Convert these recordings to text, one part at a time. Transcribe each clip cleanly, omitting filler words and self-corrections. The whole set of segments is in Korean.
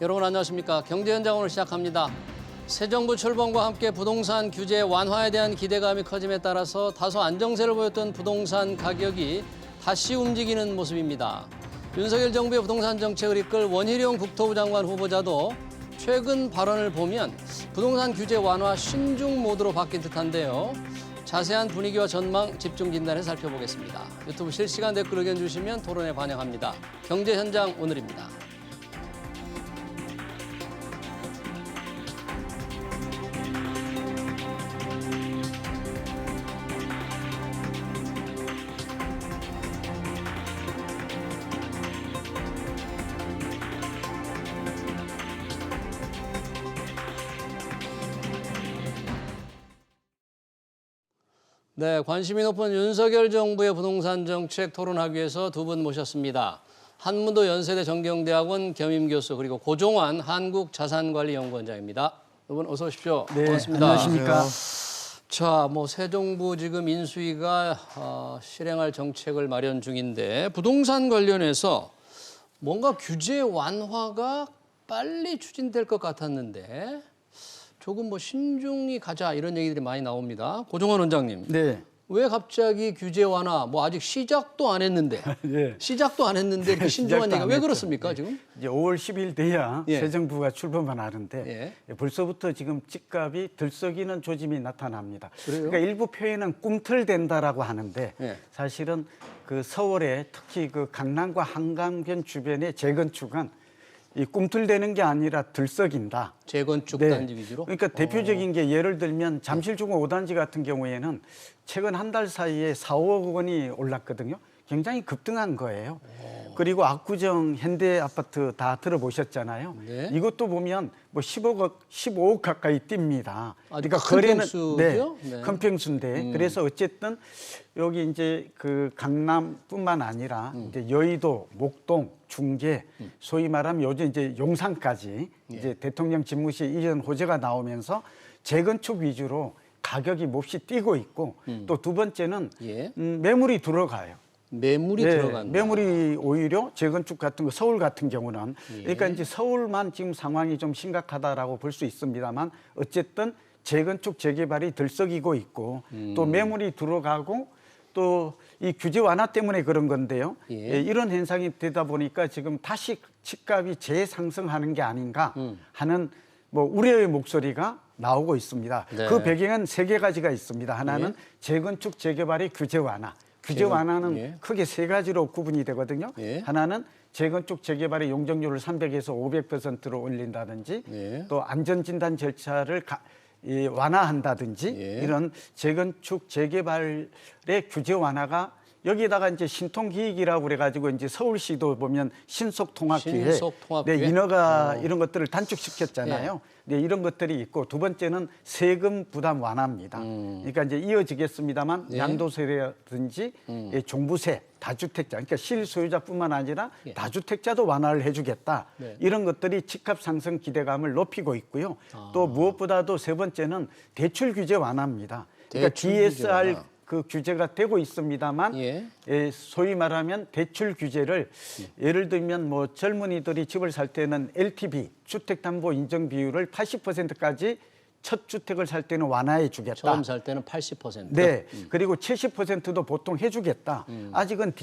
여러분 안녕하십니까. 경제현장 오늘 시작합니다. 새 정부 출범과 함께 부동산 규제 완화에 대한 기대감이 커짐에 따라서 다소 안정세를 보였던 부동산 가격이 다시 움직이는 모습입니다. 윤석열 정부의 부동산 정책을 이끌 원희룡 국토부 장관 후보자도 최근 발언을 보면 부동산 규제 완화 신중 모드로 바뀐 듯한데요. 자세한 분위기와 전망 집중 진단해 살펴보겠습니다. 유튜브 실시간 댓글 의견 주시면 토론에 반영합니다. 경제현장 오늘입니다. 네, 관심이 높은 윤석열 정부의 부동산 정책 토론하기 위해서 두 분 모셨습니다. 한문도 연세대 정경대학원 겸임교수 그리고 고종환 한국자산관리연구원장입니다. 두 분 어서 오십시오. 네, 반갑습니다. 안녕하십니까. 자, 새 정부 지금 인수위가 실행할 정책을 마련 중인데 부동산 관련해서 뭔가 규제 완화가 빨리 추진될 것 같았는데 조금 신중히 가자 이런 얘기들이 많이 나옵니다. 고종환 원장님. 네. 왜 갑자기 규제 완화 아직 시작도 안 했는데 네. 시작도 안 했는데 이렇게 신중한 얘기가 왜 했죠. 그렇습니까 네. 지금? 이제 5월 10일 돼야 예. 새 정부가 출범을 하는데 벌써부터 지금 집값이 들썩이는 조짐이 나타납니다. 그래요? 그러니까 일부 표현은 꿈틀댄다라고 하는데 예. 사실은 그 서울에 특히 그 강남과 한강변 주변의 재건축은 이 꿈틀대는 게 아니라 들썩인다. 재건축 네. 단지 위주로? 그러니까 대표적인 게 예를 들면 잠실중공 5단지 같은 경우에는 최근 한 달 사이에 4, 5억 원이 올랐거든요. 굉장히 급등한 거예요. 그리고 압구정 현대아파트 다 들어보셨잖아요. 네. 이것도 보면 15억 가까이 뜁니다. 아주 큰 평수죠? 네. 큰 평수인데 그래서 어쨌든 여기 이제 그 강남뿐만 아니라 이제 여의도, 목동, 중계, 소위 말하면 요즘 이제 용산까지 이제 대통령 집무실 이전 호재가 나오면서 재건축 위주로 가격이 몹시 뛰고 있고 또 두 번째는 매물이 들어가요. 매물이 들어간다. 매물이 오히려 재건축 같은 거 서울 같은 경우는 그러니까 이제 서울만 지금 상황이 좀 심각하다라고 볼 수 있습니다만 어쨌든 재건축 재개발이 들썩이고 있고 또 매물이 들어가고 또 이 규제 완화 때문에 그런 건데요. 이런 현상이 되다 보니까 지금 다시 집값이 재상승하는 게 아닌가 하는 우려의 목소리가 나오고 있습니다. 네. 그 배경은 세 가지가 있습니다. 하나는 재건축 재개발의 규제 완화. 규제 완화는 크게 세 가지로 구분이 되거든요. 하나는 재건축 재개발의 용적률을 300에서 500%로 올린다든지 또 안전진단 절차를 완화한다든지 이런 재건축 재개발의 규제 완화가 여기에다가 이제 신통기획이라고 그래가지고 이제 서울시도 보면 신속통합기획, 인허가 이런 것들을 단축시켰잖아요. 네, 이런 것들이 있고 두 번째는 세금 부담 완화입니다. 그러니까 이제 이어지겠습니다만 양도세라든지 종부세, 다주택자, 그러니까 실소유자뿐만 아니라 다주택자도 완화를 해주겠다. 이런 것들이 집값 상승 기대감을 높이고 있고요. 또 무엇보다도 세 번째는 대출 규제 완화입니다. 그러니까 DSR 그 규제가 되고 있습니다만 소위 말하면 대출 규제를 예를 들면 젊은이들이 집을 살 때는 LTV 주택담보 인정 비율을 80%까지 첫 주택을 살 때는 완화해 주겠다. 처음 살 때는 80%. 네. 그리고 70%도 보통 해주겠다. 아직은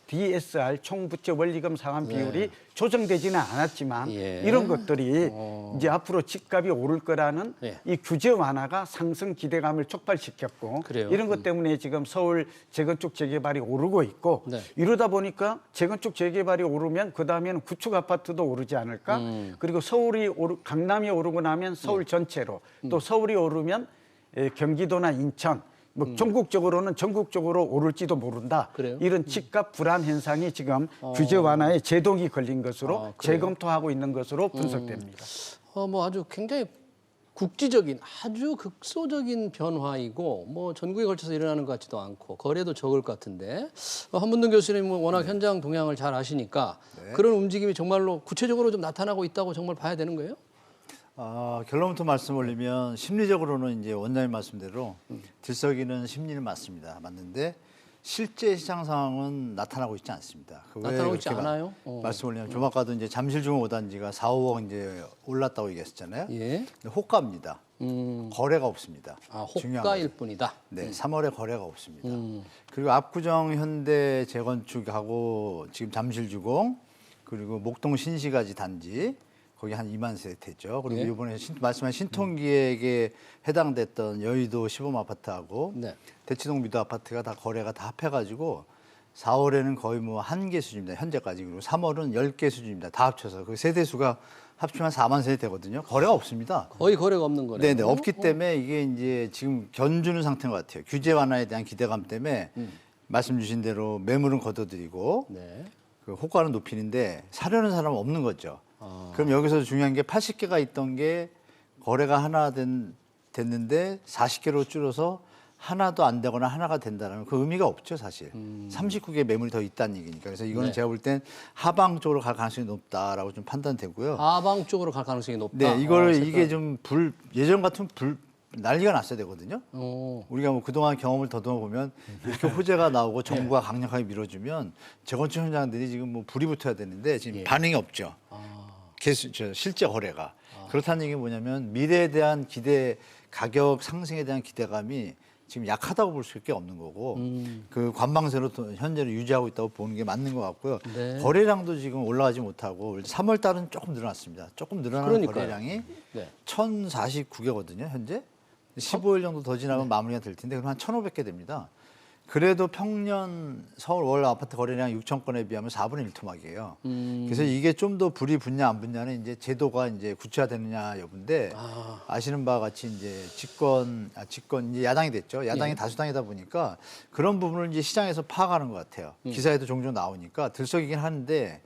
DSR 총부채 원리금 상환 비율이 조정되지는 않았지만 이런 것들이 이제 앞으로 집값이 오를 거라는 이 규제 완화가 상승 기대감을 촉발시켰고 이런 것 때문에 지금 서울 재건축 재개발이 오르고 있고 이러다 보니까 재건축 재개발이 오르면 그 다음에는 구축 아파트도 오르지 않을까? 그리고 강남이 오르고 나면 서울 전체로 또 서울이 오르면 경기도나 인천 전국적으로는 전국적으로 오를지도 모른다. 이런 집값 불안 현상이 지금 규제 완화에 제동이 걸린 것으로 재검토하고 있는 것으로 분석됩니다. 아주 굉장히 국지적인 아주 극소적인 변화이고 전국에 걸쳐서 일어나는 것 같지도 않고 거래도 적을 것 같은데 한문동 교수님은 워낙 현장 동향을 잘 아시니까 그런 움직임이 정말로 구체적으로 좀 나타나고 있다고 정말 봐야 되는 거예요? 결론부터 말씀 올리면 심리적으로는 이제 원장님 말씀대로 들썩이는 심리는 맞습니다. 맞는데 실제 시장 상황은 나타나고 있지 않습니다. 나타나고 있지 않아요? 말씀을 좀 아까도 이제 잠실중앙 5단지가 4, 5억 이제 올랐다고 얘기했었잖아요. 예. 근데 호가입니다. 거래가 없습니다. 아, 중요한 호가일 것은. 뿐이다. 네, 3월에 거래가 없습니다. 그리고 압구정 현대 재건축하고 지금 잠실주공 그리고 목동 신시가지 단지 거기 한 2만 세대죠. 그리고 예. 이번에 말씀한 신통기획에 해당됐던 여의도 시범 아파트하고 네. 대치동 미도 아파트가 다 거래가 다 합해가지고 4월에는 거의 뭐 1개 수준입니다. 현재까지. 그리고 3월은 10개 수준입니다. 다 합쳐서. 그 세대 수가 합치면 4만 세대 되거든요. 거래가 없습니다. 거의 거래가 없는 거네요. 네네. 없기 때문에 이게 이제 지금 견주는 상태인 것 같아요. 규제 완화에 대한 기대감 때문에 말씀 주신 대로 매물은 걷어들이고 네. 그 호가는 높이는데 사려는 사람은 없는 거죠. 그럼 여기서 중요한 게 80개가 있던 게 거래가 하나 됐는데 40개로 줄어서 하나도 안 되거나 하나가 된다면 그 의미가 없죠, 사실. 39개 매물이 더 있다는 얘기니까. 그래서 이거는 네. 제가 볼 땐 하방 쪽으로 갈 가능성이 높다라고 좀 판단되고요. 하방 쪽으로 갈 가능성이 높다. 네, 이걸 색깔. 이게 좀 예전 같으면 난리가 났어야 되거든요. 어. 우리가 뭐 그동안 경험을 더듬어 보면 이렇게 호재가 나오고 정부가 강력하게 밀어주면 재건축 현장들이 지금 뭐 불이 붙어야 되는데 지금 반응이 없죠. 실제 거래가. 그렇다는 얘기는 뭐냐면 미래에 대한 기대, 가격 상승에 대한 기대감이 지금 약하다고 볼 수밖에 없는 거고 그 관망세로 현재는 유지하고 있다고 보는 게 맞는 것 같고요. 네. 거래량도 지금 올라가지 못하고 3월 달은 조금 늘어났습니다. 조금 늘어난 그러니까요. 거래량이 네. 1,049개거든요, 현재. 15일 정도 더 지나면 마무리가 될 텐데 그럼 한 1,500개 됩니다. 그래도 평년 서울 월 아파트 거래량 6천 건에 비하면 4분의 1 토막이에요. 그래서 이게 좀 더 불이 붙냐 안 붙냐는 이제 제도가 이제 구체화되느냐 여부인데 아시는 바와 같이 이제 집권 이제 야당이 됐죠. 야당이 예. 다수당이다 보니까 그런 부분을 이제 시장에서 파악하는 것 같아요. 기사에도 종종 나오니까 들썩이긴 하는데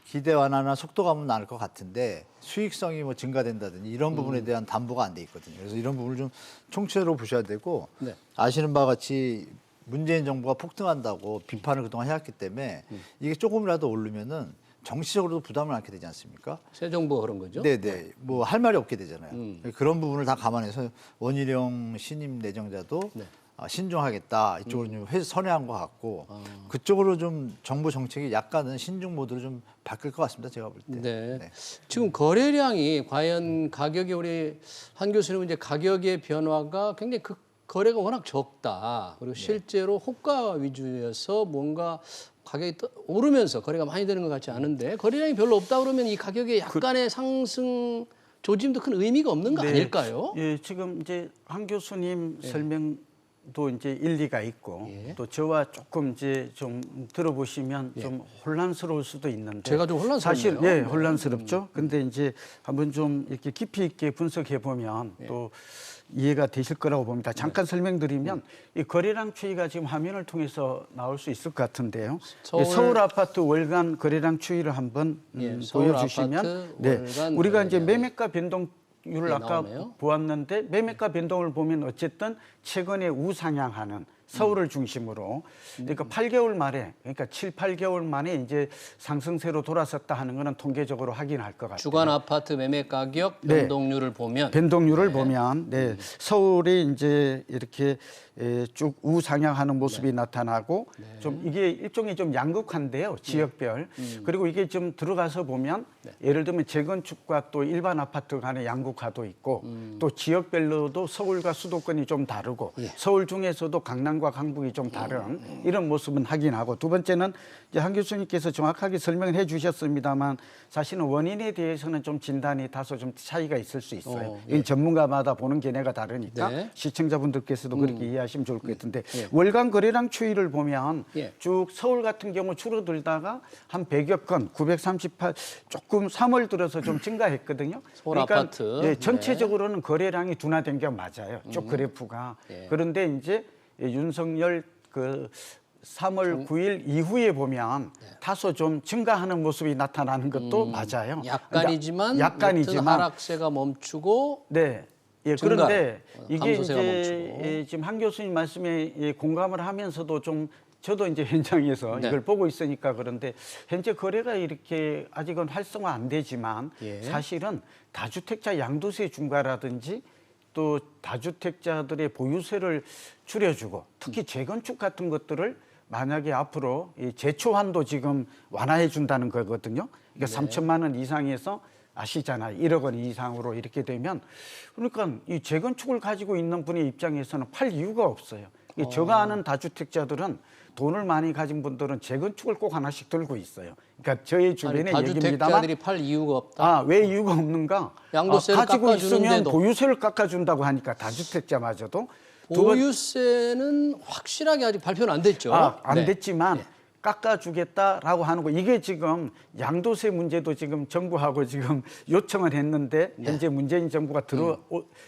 기대 완화나 속도감은 나을 것 같은데 수익성이 뭐 증가된다든지 이런 부분에 대한 담보가 안 돼 있거든요. 그래서 이런 부분을 좀 총체적으로 보셔야 되고 네. 아시는 바와 같이 문재인 정부가 폭등한다고 비판을 그동안 해왔기 때문에 이게 조금이라도 오르면은 정치적으로도 부담을 안게 되지 않습니까? 새 정부가 그런 거죠? 네네. 뭐 할 말이 없게 되잖아요. 그런 부분을 다 감안해서 원희룡 신임 내정자도 네. 신중하겠다 이쪽으로 좀 선회한 것 같고 그쪽으로 좀 정부 정책이 약간은 신중 모드로 좀 바뀔 것 같습니다. 제가 볼 때. 네. 네. 지금 거래량이 과연 가격이 우리 한 교수님은 이제 가격의 변화가 굉장히 거래가 워낙 적다. 그리고 실제로 호가 위주여서 뭔가 가격이 오르면서 거래가 많이 되는 것 같지 않은데 거래량이 별로 없다 그러면 이 가격에 약간의 상승 조짐도 큰 의미가 없는 거 네. 아닐까요? 예, 지금 이제 한 교수님 설명도 이제 일리가 있고 예. 또 저와 조금 이제 좀 들어보시면 좀 혼란스러울 수도 있는데 제가 좀 혼란스럽네요. 사실 예, 혼란스럽죠. 근데 이제 한번 좀 이렇게 깊이 있게 분석해 보면 또 이해가 되실 거라고 봅니다. 잠깐 설명드리면 이 거래량 추이가 지금 화면을 통해서 나올 수 있을 것 같은데요. 서울 아파트 월간 거래량 추이를 한번 서울 보여주시면 아파트 월간 우리가 이제 거래량. 매매가 변동률을 네, 아까 나오네요. 보았는데 매매가 변동을 보면 어쨌든 최근에 우상향하는 서울을 중심으로 그러니까 8개월 만에 그러니까 7, 8개월 만에 이제 상승세로 돌아섰다 하는 거는 통계적으로 확인할 것 같아요. 주간 아파트 매매 가격 네. 변동률을 보면 변동률을 보면 서울이 이제 이렇게 쭉 우상향하는 모습이 나타나고 좀 이게 일종의 좀 양극화인데요. 지역별. 그리고 이게 좀 들어가서 보면 예를 들면 재건축과 또 일반 아파트 간의 양극화도 있고 또 지역별로도 서울과 수도권이 좀 다르고 서울 중에서도 강남과 강북이 좀 다른 이런 모습은 확인하고 두 번째는 이제 한 교수님께서 정확하게 설명을 해 주셨습니다만 사실은 원인에 대해서는 좀 진단이 다소 좀 차이가 있을 수 있어요. 이건 전문가마다 보는 견해가 다르니까 네. 시청자분들께서도 그렇게 이해하시면 좋을 것 같은데 월간 거래량 추이를 보면 쭉 서울 같은 경우 줄어들다가 한 100여 건, 938 조금 3월 들어서 좀 증가했거든요. 서울 아파트. 예, 전체적으로는 거래량이 둔화된 게 맞아요. 쭉 그래프가. 그런데 이제 윤석열 그 3월 9일 이후에 보면 다소 좀 증가하는 모습이 나타나는 것도 맞아요. 약간이지만 그러니까 여튼 하락세가 멈추고 네. 예, 증가, 그런데 이게 감소세가 이제 멈추고. 지금 한 교수님 말씀에 공감을 하면서도 좀 저도 이제 현장에서 네. 이걸 보고 있으니까 그런데 현재 거래가 이렇게 아직은 활성화 안 되지만 사실은 다주택자 양도세 중과라든지 또 다주택자들의 보유세를 줄여주고 특히 재건축 같은 것들을 만약에 앞으로 이 제초환도 지금 완화해 준다는 거거든요. 그러니까 3천만 원 이상에서 아시잖아요. 1억 원 이상으로 이렇게 되면 그러니까 이 재건축을 가지고 있는 분의 입장에서는 팔 이유가 없어요. 제가 아는 다주택자들은 돈을 많이 가진 분들은 재건축을 꼭 하나씩 들고 있어요. 그러니까 저희 주변의 얘기입니다만 다주택자들이 팔 이유가 없다. 아, 왜 이유가 없는가? 양도세를 가지고 있으면 깎아주는데도. 보유세를 깎아준다고 하니까 다주택자마저도 보유세는 확실하게 아직 발표는 안 됐죠. 안 네. 됐지만 깎아주겠다라고 하는 거 이게 지금 양도세 문제도 지금 정부하고 지금 요청을 했는데 현재 문재인 정부가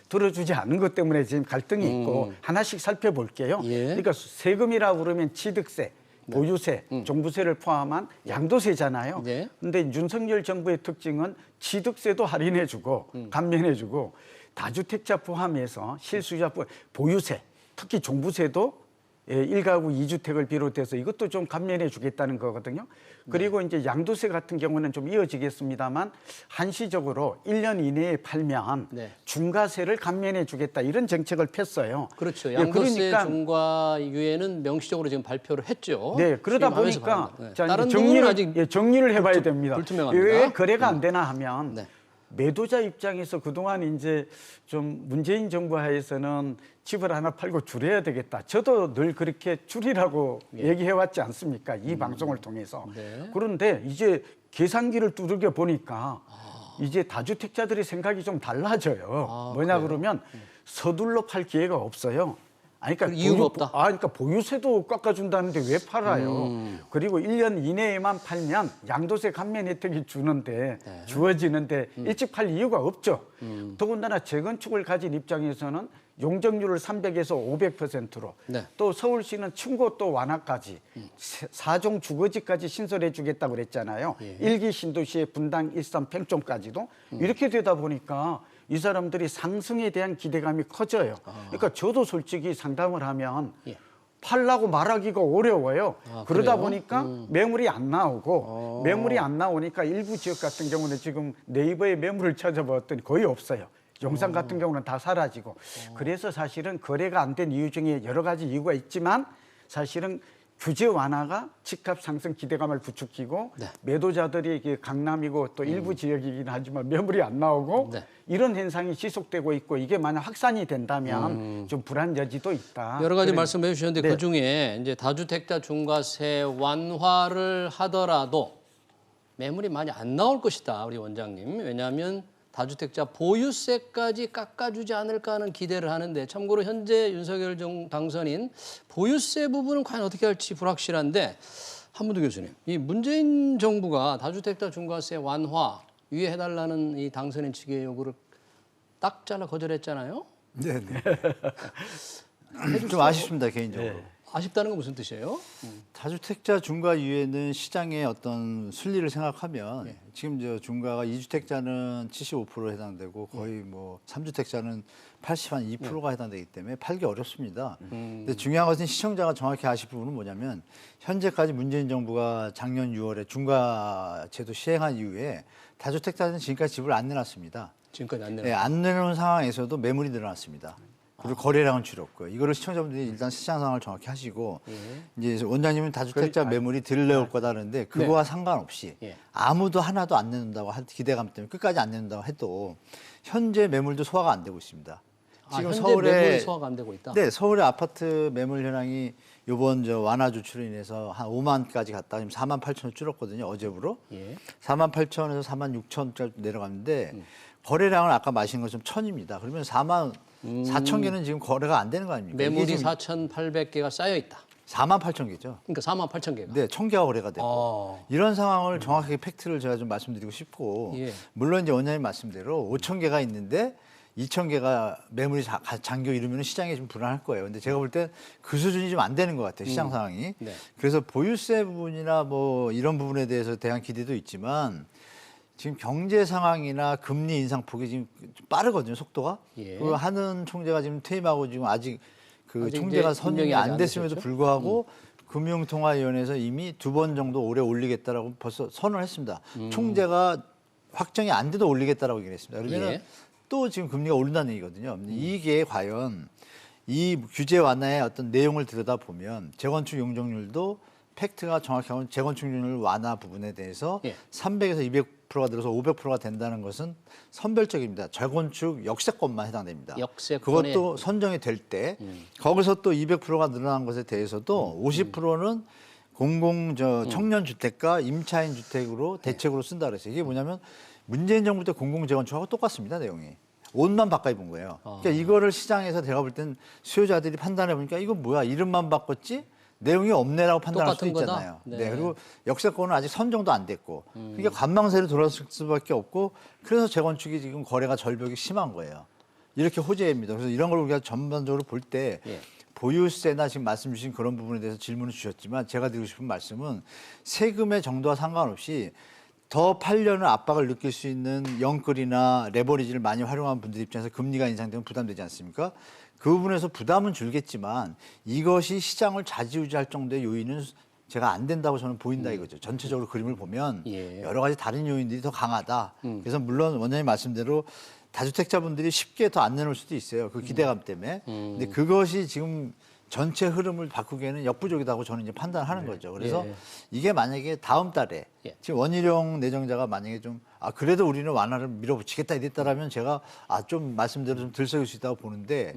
들어주지 않은 것 때문에 지금 갈등이 있고 하나씩 살펴볼게요. 예. 그러니까 세금이라고 그러면 취득세, 보유세, 종부세를 포함한 양도세잖아요. 네. 근데 윤석열 정부의 특징은 취득세도 할인해주고 감면해주고 다주택자 포함해서 실수요자 보유세, 특히 종부세도 1가구 2주택을 비롯해서 이것도 좀 감면해 주겠다는 거거든요. 그리고 이제 양도세 같은 경우는 좀 이어지겠습니다만 한시적으로 1년 이내에 팔면 중과세를 감면해 주겠다 이런 정책을 폈어요. 그렇죠. 예, 양도세 그러니까 중과유예는 명시적으로 지금 발표를 했죠. 네, 그러다 수임하면서 보니까 네. 자, 다른 이제 부분은 아직 정리를 해봐야 됩니다. 불투명합니다. 왜 거래가 안 되나 하면 네. 매도자 입장에서 그동안 이제 좀 문재인 정부 하에서는 집을 하나 팔고 줄여야 되겠다. 저도 늘 그렇게 줄이라고 얘기해왔지 않습니까? 이 방송을 통해서. 네. 그런데 이제 계산기를 두들겨 보니까 이제 다주택자들의 생각이 좀 달라져요. 뭐냐 그래요? 그러면 서둘러 팔 기회가 없어요. 아니, 그러니까 이유가 없다. 그러니까 보유세도 깎아준다는데 왜 팔아요? 그리고 1년 이내에만 팔면 양도세 감면 혜택이 주어지는데 일찍 팔 이유가 없죠. 더군다나 재건축을 가진 입장에서는 용적률을 300에서 500%로 또 서울시는 층고 또 완화까지 4종 주거지까지 신설해 주겠다고 그랬잖아요. 일기 신도시의 분당, 일산, 팽촌까지도 이렇게 되다 보니까 이 사람들이 상승에 대한 기대감이 커져요. 그러니까 저도 솔직히 상담을 하면 팔라고 말하기가 어려워요. 그러다 그래요? 보니까 매물이 안 나오고 매물이 안 나오니까 일부 지역 같은 경우는 지금 네이버에 매물을 찾아봤더니 거의 없어요. 용산 같은 경우는 다 사라지고 그래서 사실은 거래가 안 된 이유 중에 여러 가지 이유가 있지만 사실은 규제 완화가 집값 상승 기대감을 부추기고 매도자들이 이게 강남이고 또 일부 지역이긴 하지만 매물이 안 나오고 이런 현상이 지속되고 있고 이게 만약 확산이 된다면 좀 불안 여지도 있다. 여러 가지 말씀해 주셨는데 네. 그중에 이제 다주택자 중과세 완화를 하더라도 매물이 많이 안 나올 것이다, 우리 원장님. 왜냐하면 다주택자 보유세까지 깎아주지 않을까 하는 기대를 하는데 참고로 현재 윤석열 당선인 보유세 부분은 과연 어떻게 할지 불확실한데 한문도 교수님, 이 문재인 정부가 다주택자 중과세 완화 유예해달라는 이 당선인 측의 요구를 딱 잘라 거절했잖아요. 네. 좀 아쉽습니다 개인적으로. 아쉽다는 건 무슨 뜻이에요? 다주택자 중과 유예는 시장의 어떤 순리를 생각하면 지금 저 중과가 2주택자는 75% 해당되고 거의 뭐 3주택자는 82%가 해당되기 때문에 팔기 어렵습니다. 근데 중요한 것은 시청자가 정확히 아실 부분은 뭐냐면 현재까지 문재인 정부가 작년 6월에 중과 제도 시행한 이후에 다주택자는 지금까지 집을 안 내놨습니다. 지금까지 안 내놨어요. 네, 안 내놓은 상황에서도 매물이 늘어났습니다. 그리고 거래량은 줄었고요. 이거를 시청자분들이 일단 시장 상황을 정확히 하시고 이제 원장님은 다주택자 매물이 덜 내올 거다는데 그거와 상관없이 아무도 하나도 안 내놓는다고 기대감 때문에 끝까지 안 내놓는다고 해도 현재 매물도 소화가 안 되고 있습니다. 지금 현재 서울에 매물이 소화가 안 되고 있다. 네, 서울의 아파트 매물 현황이 이번 완화 조치로 인해서 한 5만까지 갔다 지금 4만 8천으로 줄었거든요. 어제부로 4만 8천에서 4만 6천까지 내려갔는데 거래량은 아까 마신 것처럼 1,000입니다. 그러면 4만 4천 개는 지금 거래가 안 되는 거 아닙니까? 매물이 4,800개가 쌓여 있다. 4만 8천 개죠. 그러니까 4만 8천 개가. 네, 1,000개가 거래가 됐고 이런 상황을 정확하게 팩트를 제가 좀 말씀드리고 싶고 물론 이제 원장님 말씀대로 5천 개가 있는데 2천 개가 매물이 잠겨 이르면 시장이 좀 불안할 거예요. 근데 제가 볼 때 그 수준이 좀 안 되는 것 같아요. 시장 상황이. 그래서 보유세 부분이나 뭐 이런 부분에 대해서 대한 기대도 있지만 지금 경제 상황이나 금리 인상 폭이 지금 빠르거든요, 속도가. 그 하는 총재가 지금 퇴임하고 지금 아직 그 총재가 선임이 안 됐음에도 불구하고 금융통화위원회에서 이미 2번 정도 올해 올리겠다라고 벌써 선언을 했습니다. 총재가 확정이 안 돼도 올리겠다라고 얘기를 했습니다. 그러면 또 지금 금리가 오른다는 얘기거든요. 이게 과연 이 규제 완화의 어떤 내용을 들여다보면 재건축 용적률도 팩트가 정확하면 재건축률 완화 부분에 대해서 예. 300에서 200%가 들어서 500%가 된다는 것은 선별적입니다. 재건축 역세권만 해당됩니다. 역세권에. 그것도 선정이 될 때 거기서 또 200%가 늘어난 것에 대해서도 50%는 공공 청년 주택과 임차인 주택으로 대책으로 쓴다 그랬어요. 이게 뭐냐면 문재인 정부 때 공공 재건축하고 똑같습니다, 내용이. 옷만 바꿔 입은 거예요. 그러니까 이거를 시장에서 제가 볼 땐 수요자들이 판단해 보니까 이거 뭐야, 이름만 바꿨지 내용이 없네라고 판단할 수도 똑같은 있잖아요. 거다? 네. 그리고 역세권은 아직 선정도 안 됐고, 그러니까 관망세로 돌아설 수밖에 없고, 그래서 재건축이 지금 거래가 절벽이 심한 거예요. 이렇게 호재입니다. 그래서 이런 걸 우리가 전반적으로 볼 때 예. 보유세나 지금 말씀 주신 그런 부분에 대해서 질문을 주셨지만 제가 드리고 싶은 말씀은 세금의 정도와 상관없이 더 팔려는 압박을 느낄 수 있는 영끌이나 레버리지를 많이 활용한 분들 입장에서 금리가 인상되면 부담되지 않습니까? 그 부분에서 부담은 줄겠지만 이것이 시장을 좌지우지할 정도의 요인은 제가 안 된다고 저는 보인다 이거죠. 전체적으로 그림을 보면 예. 여러 가지 다른 요인들이 더 강하다. 그래서 물론 원장님 말씀대로 다주택자분들이 쉽게 더 안 내놓을 수도 있어요. 그 기대감 때문에. 근데 그것이 지금 전체 흐름을 바꾸기에는 역부족이다고 저는 이제 판단하는 거죠. 그래서 예. 이게 만약에 다음 달에 예. 지금 원희룡 내정자가 만약에 좀 그래도 우리는 완화를 밀어붙이겠다 이랬다라면 제가 좀 말씀대로 좀 들썩일 수 있다고 보는데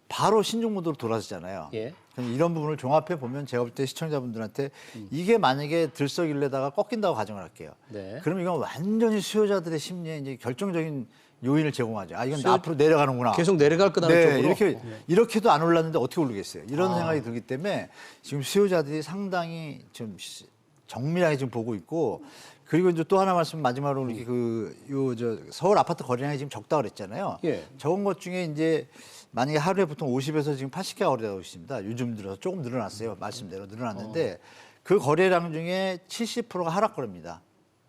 바로 신중 모드로 돌아서잖아요. 예. 이런 부분을 종합해 보면 제가 볼 때 시청자분들한테 이게 만약에 들썩일래다가 꺾인다고 가정을 할게요. 네. 그럼 이건 완전히 수요자들의 심리에 이제 결정적인 요인을 제공하죠. 이건 앞으로 내려가는구나. 계속 내려갈 거다는 네, 쪽으로. 이렇게도 안 올랐는데 어떻게 오르겠어요? 이런 생각이 들기 때문에 지금 수요자들이 상당히 좀 정밀하게 지금 보고 있고, 그리고 이제 또 하나 말씀 마지막으로 이렇게 서울 아파트 거래량이 지금 적다 그랬잖아요. 예. 적은 것 중에 이제 만약에 하루에 보통 50에서 지금 80개가 거래되고 있습니다. 요즘 들어서 조금 늘어났어요. 말씀대로 늘어났는데 그 거래량 중에 70%가 하락 거래입니다.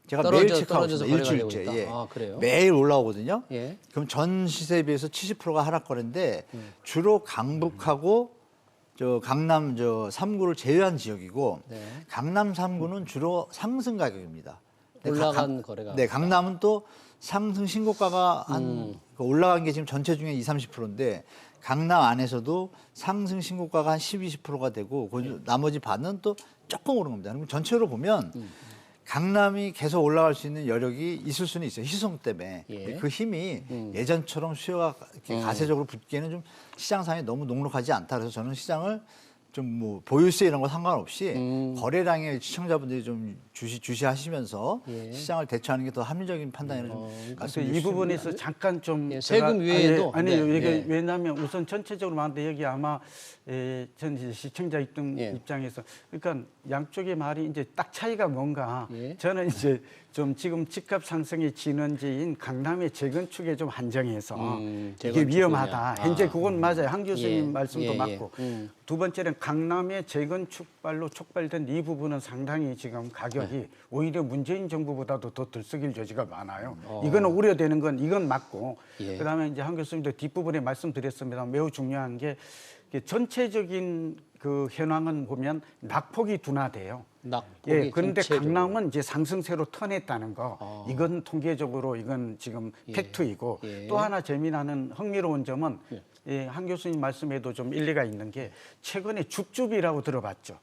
제가 매일 체크하고 있습니다. 일주일째. 예. 그래요? 매일 올라오거든요. 예. 그럼 전 시세에 비해서 70%가 하락 거래인데 주로 강북하고 강남 3구를 제외한 지역이고 네. 강남 3구는 주로 상승 가격입니다. 올라간 거래가. 네, 강남은 또 상승 신고가가 올라간 게 지금 전체 중에 20-30%인데 강남 안에서도 상승 신고가가 한 10-20%가 되고 나머지 반은 또 조금 오른 겁니다. 그럼 전체로 보면 강남이 계속 올라갈 수 있는 여력이 있을 수는 있어요. 희소성 때문에. 예. 그 힘이 예전처럼 수요가 이렇게 가세적으로 붙기에는 좀 시장상에 너무 녹록하지 않다. 그래서 저는 시장을 좀 보유세 이런 거 상관없이 거래량에 시청자분들이 좀 주시하시면서 시장을 대처하는 게 더 합리적인 판단이라고 좀 말씀드리고 이 부분에서 잠깐 좀 세금 외에도 아니요. 네. 이게 왜냐하면 우선 전체적으로 봤는데 여기 아마 전 이제 시청자 입장에서 그러니까 양쪽의 말이 이제 딱 차이가 뭔가 저는 이제 좀 지금 집값 상승의 진원지인 강남의 재건축에 좀 한정해서 이게 위험하다. 현재 그건 맞아요. 한 교수님 말씀도 맞고 두 번째는 강남의 재건축발로 촉발된 이 부분은 상당히 지금 가격이 오히려 문재인 정부보다도 더 들썩일 여지가 많아요. 이거는 우려되는 건 이건 맞고 그다음에 이제 한 교수님도 뒷부분에 말씀드렸습니다. 매우 중요한 게 전체적인 그 현황은 보면 낙폭이 둔화돼요. 낙폭이 그런데 전체적으로. 강남은 이제 상승세로 턴했다는 거. 이건 통계적으로 이건 지금 팩트이고 또 하나 재미나는 흥미로운 점은 한 교수님 말씀에도 좀 일리가 있는 게 최근에 줍줍이라고 들어봤죠.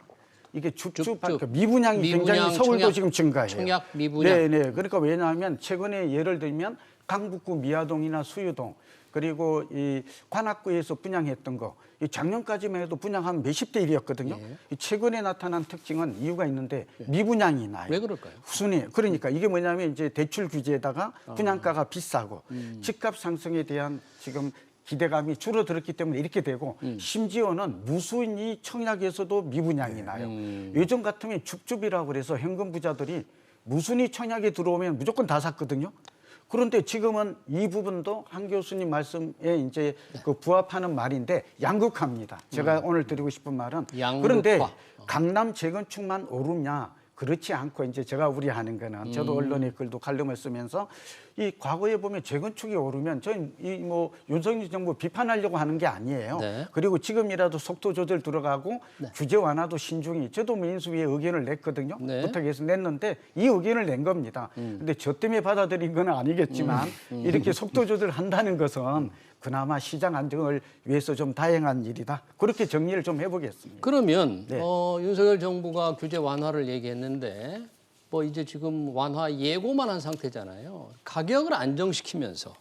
이게 줍줍 그러니까 미분양이 굉장히 서울도 지금 증가해요. 청약 미분양. 네. 그러니까 왜냐하면 최근에 예를 들면 강북구 미아동이나 수유동 그리고 이 관악구에서 분양했던 거 작년까지만 해도 분양하면 몇십 대 1이었거든요. 최근에 나타난 특징은 이유가 있는데 미분양이 나요. 왜 그럴까요? 후순위. 그러니까 이게 뭐냐면 이제 대출 규제에다가 분양가가 비싸고 집값 상승에 대한 지금 기대감이 줄어들었기 때문에 이렇게 되고 심지어는 무순위 청약에서도 미분양이 나요. 예전 같으면 줍줍이라고 그래서 현금 부자들이 무순위 청약에 들어오면 무조건 다 샀거든요. 그런데 지금은 이 부분도 한 교수님 말씀에 이제 그 부합하는 말인데 양극화입니다. 제가 오늘 드리고 싶은 말은 양극화. 그런데 강남 재건축만 오르냐? 그렇지 않고 이제 제가 우려하는 거는 저도 언론의 글도 칼럼을 쓰면서 이 과거에 보면 재건축이 오르면 저는 이 뭐 윤석열 정부 비판하려고 하는 게 아니에요. 네. 그리고 지금이라도 속도 조절 들어가고 규제 완화도 신중히 저도 민수위에 의견을 냈거든요. 네. 부탁해서 냈는데 이 의견을 낸 겁니다. 근데 저 때문에 받아들인 건 아니겠지만 이렇게 속도 조절한다는 것은 그나마 시장 안정을 위해서 좀 다행한 일이다. 그렇게 정리를 좀 해보겠습니다. 그러면 네. 윤석열 정부가 규제 완화를 얘기했는데 뭐 이제 지금 완화 예고만 한 상태잖아요. 가격을 안정시키면서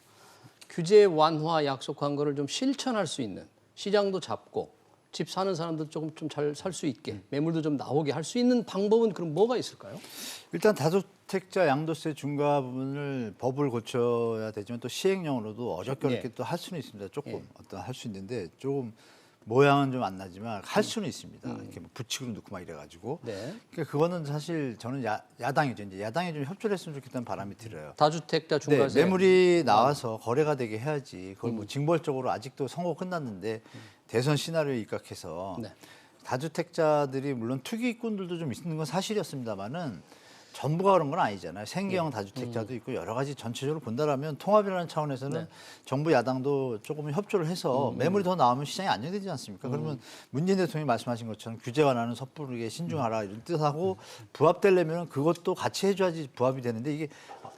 규제 완화 약속한 거를 좀 실천할 수 있는 시장도 잡고 집 사는 사람도 조금 좀 잘 살 수 있게 매물도 좀 나오게 할 수 있는 방법은 그럼 뭐가 있을까요? 일단 다주택자 양도세 중과 부분을 법을 고쳐야 되지만 또 시행령으로도 어저께 또 할 수는 있습니다. 조금 어떤 할 수 있는데 조금 모양은 좀 안 나지만 할 수는 있습니다. 이렇게 뭐 부칙으로 넣고 막 이래가지고. 네. 그러니까 그거는 사실 저는 야당이죠. 이제 야당이 좀 협조를 했으면 좋겠다는 바람이 들어요. 다주택자 네, 중과세 매물이 나와서 거래가 되게 해야지. 그걸 뭐 징벌적으로 아직도 선고 끝났는데 대선 시나리오에 입각해서 네. 다주택자들이 물론 투기꾼들도 좀 있는 건 사실이었습니다만은 전부가 그런 건 아니잖아요. 생계형 다주택자도 있고 여러 가지 전체적으로 본다라면 통합이라는 차원에서는 정부 야당도 조금 협조를 해서 매물이 더 나오면 시장이 안정되지 않습니까? 그러면 문재인 대통령이 말씀하신 것처럼 규제 완화는 섣부르게 신중하라 이런 뜻하고 부합되려면 그것도 같이 해줘야지 부합이 되는데 이게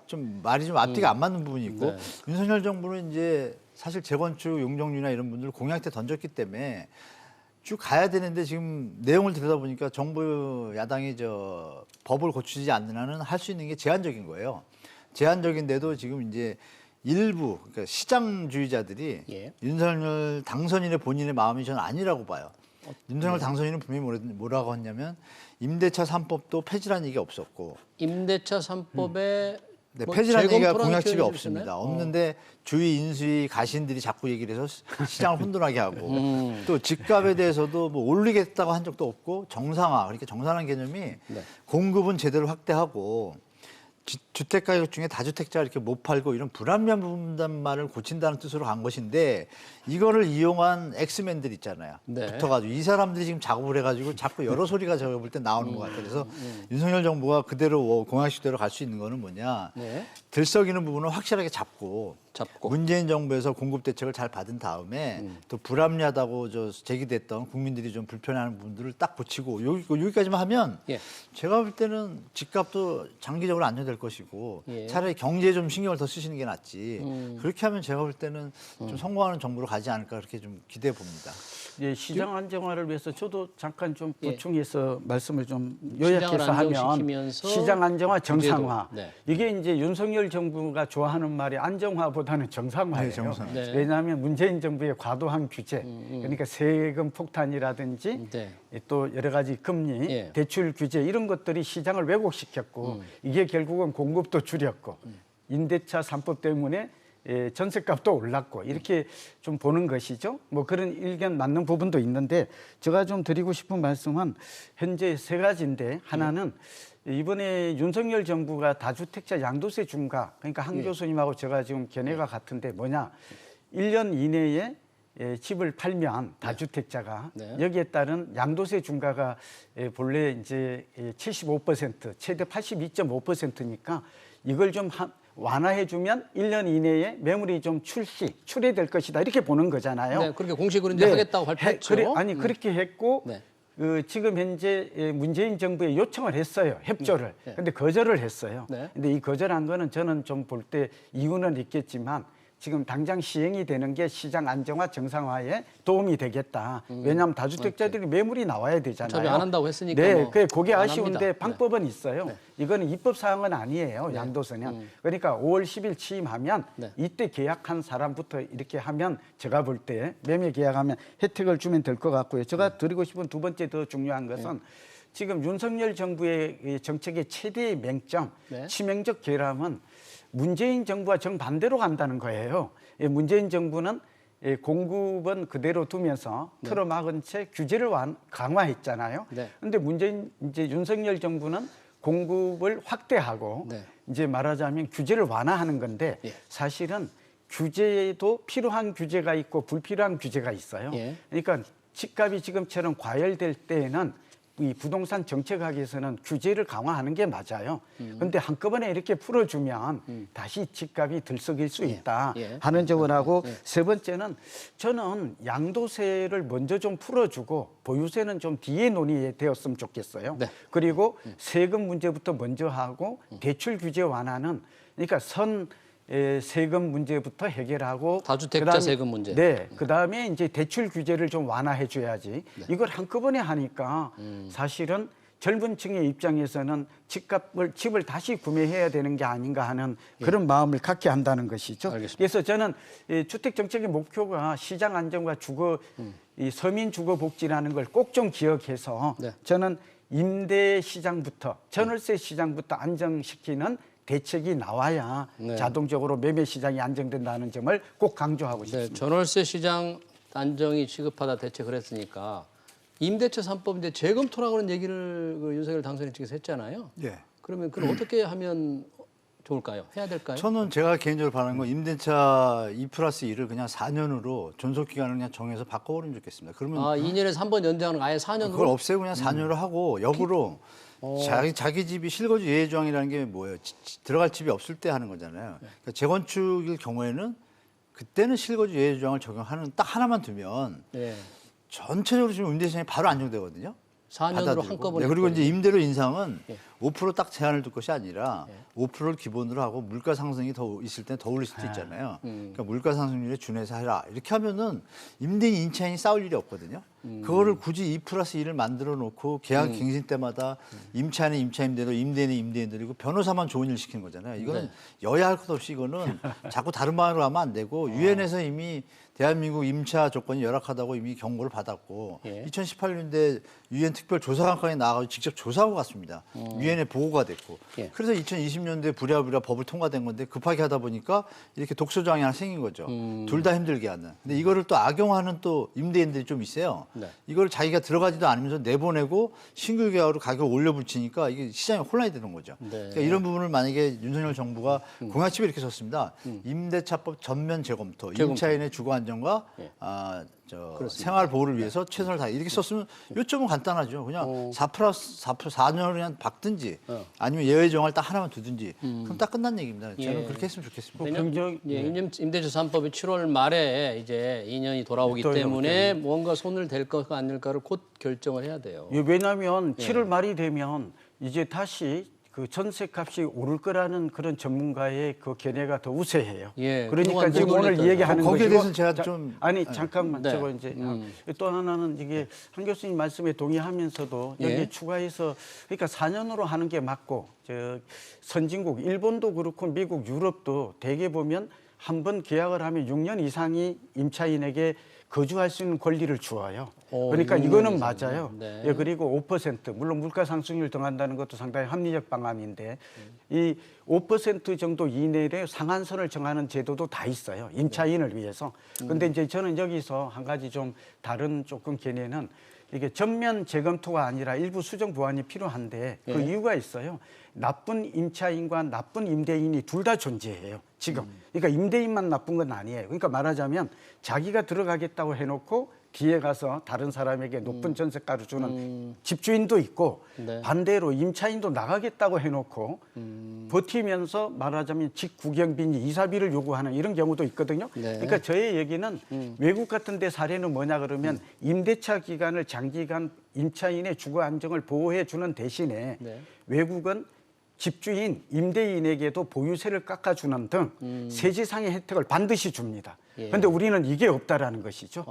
좀 말이 좀 앞뒤가 안 맞는 부분이 있고 윤석열 정부는 이제 사실 재건축 용적률이나 이런 분들 공약 때 던졌기 때문에 쭉 가야 되는데 지금 내용을 들여다보니까 정부 야당이 법을 고치지 않는 한은 할 수 있는 게 제한적인 거예요. 제한적인데도 지금 이제 일부 그러니까 시장주의자들이 윤석열 당선인의 본인의 마음이 저는 아니라고 봐요. 윤석열 당선인은 분명히 뭐라고 했냐면 임대차 3법도 폐지라는 얘기가 없었고 임대차 3법에 네, 뭐 폐지라는 얘기가 재검토라는 공약집에 표현을 없습니다. 쓰나요? 없는데 주위 인수위 가신들이 자꾸 얘기를 해서 시장을 혼돈하게 하고 또 집값에 대해서도 뭐 올리겠다고 한 적도 없고 정상화 그러니까 정상화라는 개념이 공급은 제대로 확대하고 주택 가격 중에 다주택자 이렇게 못 팔고 이런 불합리한 부분만을 고친다는 뜻으로 간 것인데 이거를 이용한 엑스맨들 있잖아요. 붙어가지고 이 사람들이 지금 작업을 해가지고 자꾸 여러 소리가 제가 볼 때 나오는 것 같아요. 그래서 윤석열 정부가 그대로 공약식대로 갈 수 있는 거는 뭐냐. 들썩이는 부분은 확실하게 잡고 문재인 정부에서 공급 대책을 잘 받은 다음에 또 불합리하다고 제기됐던 국민들이 좀 불편해하는 부분들을 딱 고치고 여기까지만 하면 제가 볼 때는 집값도 장기적으로 안정될 것이고 차라리 경제에 좀 신경을 더 쓰시는 게 낫지 그렇게 하면 제가 볼 때는 좀 성공하는 정부로 가지 않을까 그렇게 좀 기대해 봅니다. 예, 시장 안정화를 위해서 저도 잠깐 좀 보충해서 말씀을 좀 요약해서 하면 시장 안정화, 정상화. 이게 이제 윤석열 정부가 좋아하는 말이 안정화보다는 정상화예요. 왜냐하면 문재인 정부의 과도한 규제, 그러니까 세금 폭탄이라든지 또 여러 가지 금리, 대출 규제 이런 것들이 시장을 왜곡시켰고 이게 결국은 공급도 줄였고 임대차 3법 때문에 전세값도 올랐고 이렇게 좀 보는 것이죠. 뭐 그런 의견 맞는 부분도 있는데 제가 좀 드리고 싶은 말씀은 현재 세 가지인데 하나는 이번에 윤석열 정부가 다주택자 양도세 중과 그러니까 한 교수님하고 제가 지금 견해가 같은데 뭐냐 1년 이내에 집을 팔면 다주택자가 여기에 따른 양도세 중과가 본래 이제 75% 최대 82.5%니까 이걸 좀 완화해주면 1년 이내에 매물이 좀 출회될 것이다 이렇게 보는 거잖아요. 네, 그렇게 공식으로 이제 하겠다고 발표했죠. 그렇게 했고 지금 현재 문재인 정부에 요청을 했어요. 협조를. 근데 거절을 했어요. 근데 이 거절한 거는 저는 좀 볼 때 이유는 있겠지만 지금 당장 시행이 되는 게 시장 안정화 정상화에 도움이 되겠다. 왜냐하면 다주택자들이 매물이 나와야 되잖아요. 어차피 안 한다고 했으니까. 네, 그게 아쉬운데 방법은 있어요. 이거는 입법 사항은 아니에요. 양도세는. 그러니까 5월 10일 취임하면 이때 계약한 사람부터 이렇게 하면 제가 볼 때 매매 계약하면 혜택을 주면 될 것 같고요. 제가 드리고 싶은 두 번째 더 중요한 것은 지금 윤석열 정부의 정책의 최대의 맹점, 치명적 결함은 문재인 정부와 정반대로 간다는 거예요. 문재인 정부는 공급은 그대로 두면서 틀어막은 채 규제를 강화했잖아요. 그런데 이제 윤석열 정부는 공급을 확대하고 이제 말하자면 규제를 완화하는 건데 사실은 규제도 필요한 규제가 있고 불필요한 규제가 있어요. 그러니까 집값이 지금처럼 과열될 때에는 이 부동산 정책학에서는 규제를 강화하는 게 맞아요. 그런데 한꺼번에 이렇게 풀어주면 다시 집값이 들썩일 수 있다 하는 점을 하고 세 번째는 저는 양도세를 먼저 좀 풀어주고 보유세는 좀 뒤에 논의되었으면 좋겠어요. 네. 그리고 세금 문제부터 먼저 하고 대출 규제 완화는 그러니까 세금 문제부터 해결하고 다주택자 세금 문제. 네, 그다음에 이제 대출 규제를 좀 완화해 줘야지. 이걸 한꺼번에 하니까 사실은 젊은 층의 입장에서는 집을 다시 구매해야 되는 게 아닌가 하는 그런 마음을 갖게 한다는 것이죠. 알겠습니다. 그래서 저는 이 주택 정책의 목표가 시장 안정과 이 서민 주거 복지라는 걸 꼭 좀 기억해서 네. 저는 임대 시장부터 전월세 시장부터 안정시키는 대책이 나와야 네. 자동적으로 매매 시장이 안정된다는 점을 꼭 강조하고 네, 싶습니다. 전월세 시장 안정이 시급하다 대책을 했으니까 임대차 3법 이제 재검토라고 하는 얘기를 윤석열 당선인 측에서 했잖아요. 예. 그러면 그걸 어떻게 하면 좋을까요? 해야 될까요? 저는 제가 개인적으로 바라는 건 임대차 2+2를 그냥 4년으로 존속 기간을 그냥 정해서 바꿔버리면 좋겠습니다. 그러면 2년에서 3번 연장을 아예 4년으로? 그걸 없애고 그냥 4년으로 하고 역으로 자기 집이 실거주 예외 조항이라는 게 뭐예요? 들어갈 집이 없을 때 하는 거잖아요. 그러니까 재건축일 경우에는 그때는 실거주 예외 조항을 적용하는 딱 하나만 두면 네. 전체적으로 지금 임대 시장이 바로 안정되거든요. 4년으로 받아들이고. 한꺼번에. 네, 그리고 이제 했거든요. 임대료 인상은 예. 5%딱 제한을 둘 것이 아니라 5%를 기본으로 하고 물가 상승이 더 있을 때 더 올릴 수도 있잖아요. 그러니까 물가 상승률에 준해서 해라. 이렇게 하면은 임대인 임차인이 싸울 일이 없거든요. 그거를 굳이 2+2를 만들어 놓고 계약 갱신 때마다 임차인은 임차인대로 임대인은 임대인대로 변호사만 좋은 일 시키는 거잖아요. 이거는 여야 할 것 없이 이거는 자꾸 다른 방향으로 하면 안 되고 유엔에서 이미 대한민국 임차 조건이 열악하다고 이미 경고를 받았고 2018년대 유엔 특별 조사관광에 나가서 직접 조사하고 갔습니다. 유엔에 보고가 됐고 그래서 2020년대 부랴부랴 법을 통과된 건데 급하게 하다 보니까 이렇게 독소조항이 하나 생긴 거죠. 둘 다 힘들게 하는. 근데 이거를 또 악용하는 또 임대인들이 좀 있어요. 네. 이걸 자기가 들어가지도 않으면서 내보내고 신규 계약으로 가격을 올려붙이니까 이게 시장이 혼란이 되는 거죠. 네. 그러니까 이런 부분을 만약에 윤석열 정부가 공약집에 이렇게 썼습니다. 임대차법 전면 재검토, 임차인의 주거 안정과 생활 보호를 위해서 최선을 다해 이렇게 썼으면 요점은 간단하죠. 그냥 4년을 그냥 박든지 아니면 예외 정을 딱 하나만 두든지 그럼 딱 끝난 얘기입니다. 저는 그렇게 했으면 좋겠습니다. 임대차 3법이 7월 말에 이제 2년이 돌아오기 때문에 뭔가 손을 댈 것과 아닐까를 곧 결정을 해야 돼요. 왜냐하면 7월 말이 되면 이제 다시 그 전세값이 오를 거라는 그런 전문가의 그 견해가 더 우세해요. 그러니까 지금 오늘 얘기하는 거기에 것이고 대해서는 제가 좀 잠깐만 저거 이제 또 하나는 이게 한 교수님 말씀에 동의하면서도 여기 추가해서 그러니까 4년으로 하는 게 맞고 선진국 일본도 그렇고 미국 유럽도 대개 보면 한 번 계약을 하면 6년 이상이 임차인에게 거주할 수 있는 권리를 주어요. 그러니까 이거는 맞아요. 네. 그리고 5% 물론 물가 상승률 등한다는 것도 상당히 합리적 방안인데 이 5% 정도 이내에 상한선을 정하는 제도도 다 있어요. 임차인을 위해서. 근데 이제 저는 여기서 한 가지 좀 다른 조금 견해는 이게 전면 재검토가 아니라 일부 수정 보완이 필요한데 그 이유가 있어요. 나쁜 임차인과 나쁜 임대인이 둘 다 존재해요. 지금. 그러니까 임대인만 나쁜 건 아니에요. 그러니까 말하자면 자기가 들어가겠다고 해놓고 뒤에 가서 다른 사람에게 높은 전세가를 주는 집주인도 있고 반대로 임차인도 나가겠다고 해놓고 버티면서 말하자면 직구경비니 이사비를 요구하는 이런 경우도 있거든요. 그러니까 저의 얘기는 외국 같은 데 사례는 뭐냐 그러면 임대차 기간을 장기간 임차인의 주거 안정을 보호해 주는 대신에 외국은 집주인, 임대인에게도 보유세를 깎아주는 등 세제상의 혜택을 반드시 줍니다. 그런데 우리는 이게 없다라는 것이죠.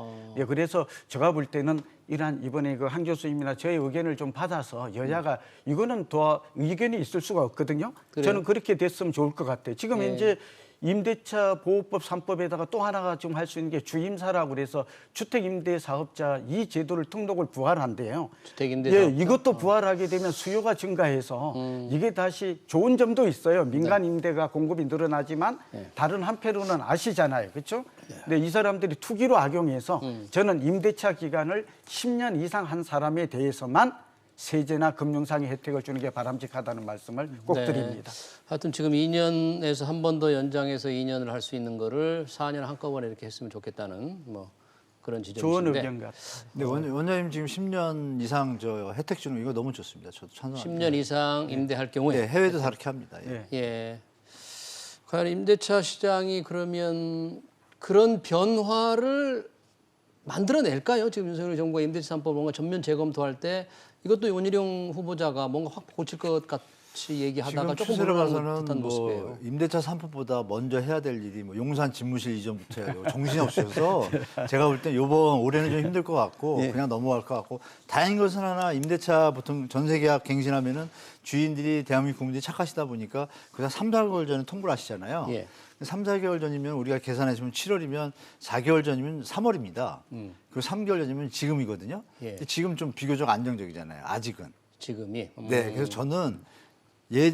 그래서 제가 볼 때는 이러한 이번에 그 한 교수님이나 저의 의견을 좀 받아서 여야가 이거는 더 의견이 있을 수가 없거든요. 그래요? 저는 그렇게 됐으면 좋을 것 같아요. 지금 이제 임대차 보호법 3법에다가 또 하나가 좀 할 수 있는 게 주임사라고 그래서 주택임대사업자 이 제도를 등록을 부활한대요. 주택임대사업자. 이것도 부활하게 되면 수요가 증가해서 이게 다시 좋은 점도 있어요. 민간 임대가 공급이 늘어나지만 다른 한편으로는 아시잖아요. 그렇죠? 근데 이 사람들이 투기로 악용해서 저는 임대차 기간을 10년 이상 한 사람에 대해서만 세제나 금융상의 혜택을 주는 게 바람직하다는 말씀을 꼭 드립니다. 하여튼 지금 2년에서 한 번 더 연장해서 2년을 할 수 있는 거를 4년 한꺼번에 이렇게 했으면 좋겠다는 뭐 그런 좋은 지적이신데 의견 같아요. 네, 원장님 지금 10년 이상 저 혜택 주는 거 이거 너무 좋습니다. 저도 찬성합니다. 10년 이상 임대할 경우에 네, 해외도 다 그렇게 합니다. 예. 예. 예. 과연 임대차 시장이 그러면 그런 변화를 만들어낼까요? 지금 윤석열 정부가 임대차 3법 뭔가 전면 재검토할 때 이것도 원희룡 후보자가 뭔가 확 고칠 것 같이 얘기하다가 지금 조금 추세로 불안한 봐서는 듯한 뭐 모습이에요. 임대차 3법보다 먼저 해야 될 일이 뭐 용산 집무실 이전부터 해야 되고 정신이 없어서 제가 볼 때 이번 올해는 좀 힘들 것 같고 그냥 넘어갈 것 같고 다행인 것은 하나 임대차 보통 전세계약 갱신하면은 주인들이 대한민국 국민들이 착하시다 보니까 그냥 3, 4개월 전에 통보를 하시잖아요. 예. 3, 4개월 전이면 우리가 계산해주면 7월이면 4개월 전이면 3월입니다. 그리고 3개월 전이면 지금이거든요. 예. 지금 좀 비교적 안정적이잖아요. 아직은. 지금이. 네, 그래서 저는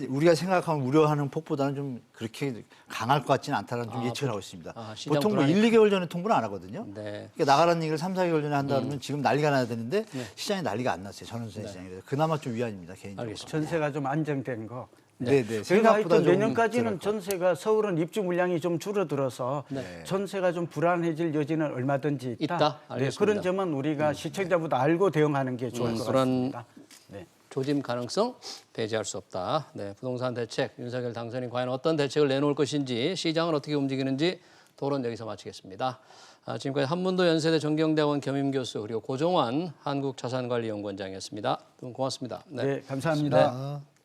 우리가 생각하면 우려하는 폭보다는 좀 그렇게 강할 것 같지는 않다는 좀 예측을 하고 있습니다. 시장 보통 뭐 불안이- 1, 2개월 전에 통보는 안 하거든요. 네. 그러니까 나가라는 얘기를 3, 4개월 전에 한다 그러면 지금 난리가 나야 되는데 시장이 난리가 안 났어요. 전월세 시장이. 그래서 그나마 좀 위안입니다. 개인적으로. 알겠습니다. 전세가 좀 안정된 거. 네, 네. 그래서 생각보다 하여튼 좀 내년까지는 덜할 것 전세가 서울은 입주 물량이 좀 줄어들어서 네. 전세가 좀 불안해질 여지는 얼마든지 있다. 있다. 네, 알겠습니다. 그런 점은 우리가 시청자보다 알고 대응하는 게 좋을 것 그런 같습니다. 네. 조짐 가능성 배제할 수 없다. 네, 부동산 대책 윤석열 당선인 과연 어떤 대책을 내놓을 것인지 시장은 어떻게 움직이는지 토론 여기서 마치겠습니다. 지금까지 한문도 연세대 정경대학원 겸임교수 그리고 고종환 한국자산관리연구원장이었습니다. 두 분 고맙습니다. 네, 감사합니다. 네.